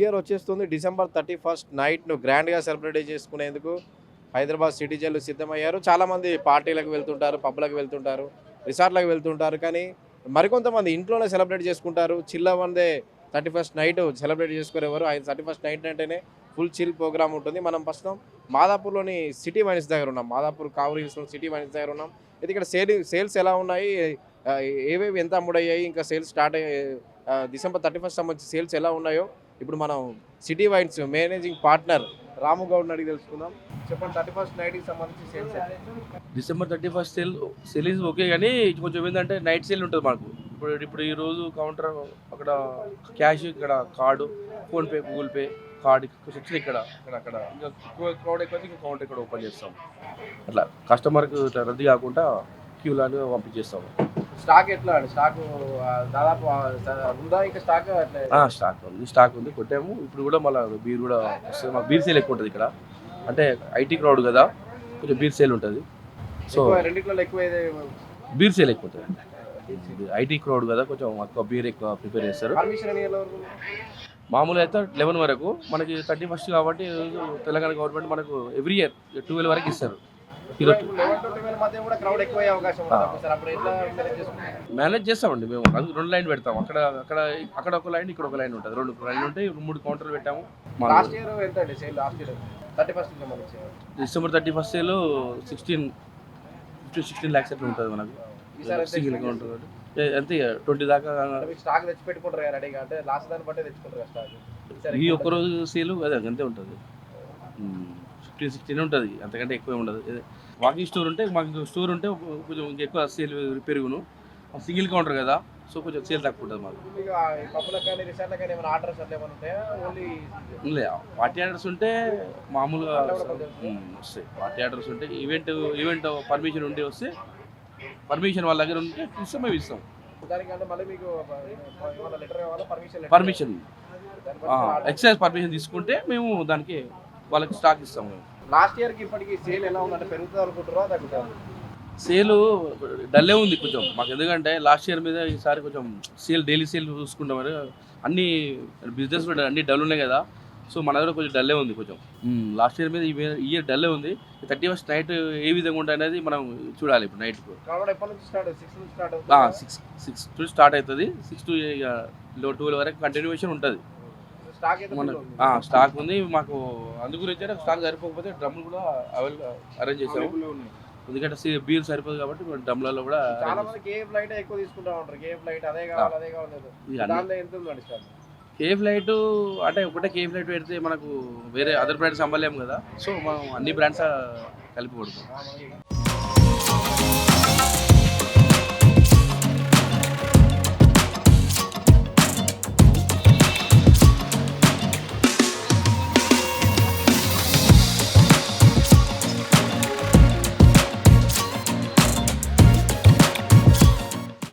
Year వచ్చేస్తుంది December 31 నైట్ను గ్రాండ్గా celebrate చేసుకునేందుకు హైదరాబాద్ సిటిజన్లు సిద్ధమయ్యారు. చాలామంది పార్టీలకు వెళ్తుంటారు, పబ్లకు వెళ్తుంటారు, రిసార్ట్లకు వెళ్తుంటారు. కానీ మరికొంతమంది ఇంట్లోనే సెలబ్రేట్ చేసుకుంటారు. చిల్లమందే 31 నైట్ సెలబ్రేట్ చేసుకునేవారు. 31 నైట్ అంటేనే ఫుల్ చిల్ ప్రోగ్రామ్ ఉంటుంది. మనం ప్రస్తుతం మాదాపూర్లోని సిటీ వైన్స్ దగ్గర ఉన్నాం. మాదాపూర్ కావూరు హిల్స్లో సిటీ వైన్స్ దగ్గర ఉన్నాం. అయితే ఇక్కడ సేల్స్ ఎలా ఉన్నాయి, ఏవేవి ఎంత అమ్ముడయ్యాయి, ఇంకా సేల్స్ స్టార్ట్ అయ్యాయి, డిసెంబర్ 31 సంబంధించి సేల్స్ ఎలా ఉన్నాయో ఇప్పుడు మనం సిటీ వైన్స్ మేనేజింగ్ పార్ట్నర్ రాము గౌడ్ని అడిగి తెలుసుకుందాం. చెప్పండి, 31 నైట్కి సంబంధించి sales December 31 sale is okay, కానీ కొంచెం ఏంటంటే నైట్ సేల్ ఉంటుంది మాకు. ఇప్పుడు ఈరోజు కౌంటర్ అక్కడ క్యాష్, ఇక్కడ card, PhonePe, Google pay, card section ఇక్కడ అక్కడ ఇంకా క్రౌడ్ ఎక్కువ ఇంకా కౌంటర్ ఇక్కడ ఓపెన్ చేస్తాం. అట్లా కస్టమర్కి ఇట్లా రద్దీ కాకుండా క్యూలాగా పంపించేస్తాము. స్టాక్ ఎట్లా అండి? స్టాక్ దాదాపు ఉందా? ఇంకా స్టాక్ స్టాక్ ఉంది, కొట్టాము. ఇప్పుడు కూడా మళ్ళీ బీర్ కూడా వస్తుంది. మాకు బీర్ సేల్ ఎక్కువ ఉంటుంది ఇక్కడ, అంటే ఐటీ క్రౌడ్ కదా, కొంచెం బీర్ సేల్ ఉంటుంది. సో రెండిట్లో ఎక్కువ బీర్ సేల్ ఎక్కువ ఉంటుంది. ఐటీ క్రౌడ్ కదా, కొంచెం ఎక్కువ బీర్ ఎక్కువ ప్రిపేర్ చేస్తారు. మామూలుగా అయితే 11 వరకు, మనకి 31 కాబట్టి తెలంగాణ గవర్నమెంట్ మనకు ఎవ్రీ ఇయర్ 12 వరకు ఇస్తారు. మేనేజ్ చేస్తామండి మేము. అది 2 లైన్ పెడతాం. అక్కడ అక్కడ అక్కడ ఒక లైన్, ఇక్కడ ఒక లైన్ ఉంటుంది. 2 లైన్లు ఉంటాయి. 3 కౌంటర్లు పెట్టాము. డిసెంబర్ 31 సేల్ 16 lakhs అట్లా ఉంటుంది మనకు. సింగిల్ కౌంటర్ అంతే, 20 దాకా స్టాక్ తెచ్చి పెట్టుకుంటారు కదా రెడీగా, అంటే లాస్ట్ దాన్ని బట్టే తెచ్చుకుంటారు స్టాక్. ఈ ఒక్కరోజు సేల్ అదే అంతే ఉంటుంది. 15-16 ఉంటుంది, అంతకంటే ఎక్కువ ఉండదు. వాకింగ్ స్టోర్ ఉంటే, మాకు స్టోర్ ఉంటే కొంచెం ఎక్కువ సేల్ పెరుగును. సింగిల్ కౌంటర్ కదా, సో కొంచెం సేల్ తక్కువ ఉంటుంది మాకు. పార్టీ ఆర్డర్స్ ఉంటే మామూలుగా వస్తాయి. పార్టీ ఆర్డర్స్ ఉంటే ఈవెంట్ పర్మిషన్ ఉంటే వస్తే, పర్మిషన్ వాళ్ళ దగ్గర ఉంటే ఇస్తాం, మేము ఇస్తాం. పర్మిషన్ ఎక్సైజ్ పర్మిషన్ తీసుకుంటే మేము దానికి వాళ్ళకి స్టాక్ ఇస్తాము. లాస్ట్ ఇయర్కి ఇప్పటికి సేల్ ఎలా ఉందంటే పెరుగుతుంది అనుకుంటారా, తగ్గుతారు? సేల్ డల్లే ఉంది కొంచెం మాకు. ఎందుకంటే లాస్ట్ ఇయర్ మీద ఈసారి కొంచెం సేల్ డైలీ సేల్ చూసుకుంటాం. అన్ని బిజినెస్ అన్ని డల్ ఉన్నాయి కదా, సో మన దగ్గర కొంచెం డల్లే ఉంది కొంచెం. లాస్ట్ ఇయర్ మీద ఈ ఇయర్ డల్లే ఉంది. 31 నైట్ ఏ విధంగా ఉంటుంది అనేది మనం చూడాలి. ఇప్పుడు నైట్ 6 టు స్టార్ట్ అవుతుంది. 6 to 12 వరకు కంటిన్యూషన్ ఉంటుంది. స్టాక్ ఉంది మాకు. అందు గురించి స్టాక్ సరిపోకపోతే డ్రమ్లు కూడా అరేంజ్ చేసాము. ఎందుకంటే బీర్ సరిపోదు కాబట్టి డ్రమ్లలో కూడా. కేఫ్ లైట్ అంటే ఒకటే కేఫ్ లైట్ పెడితే మనకు వేరే అదర్ బ్రాండ్స్ అమ్మలేము కదా, సో మనం అన్ని బ్రాండ్స్ కలిపి కొడతాం.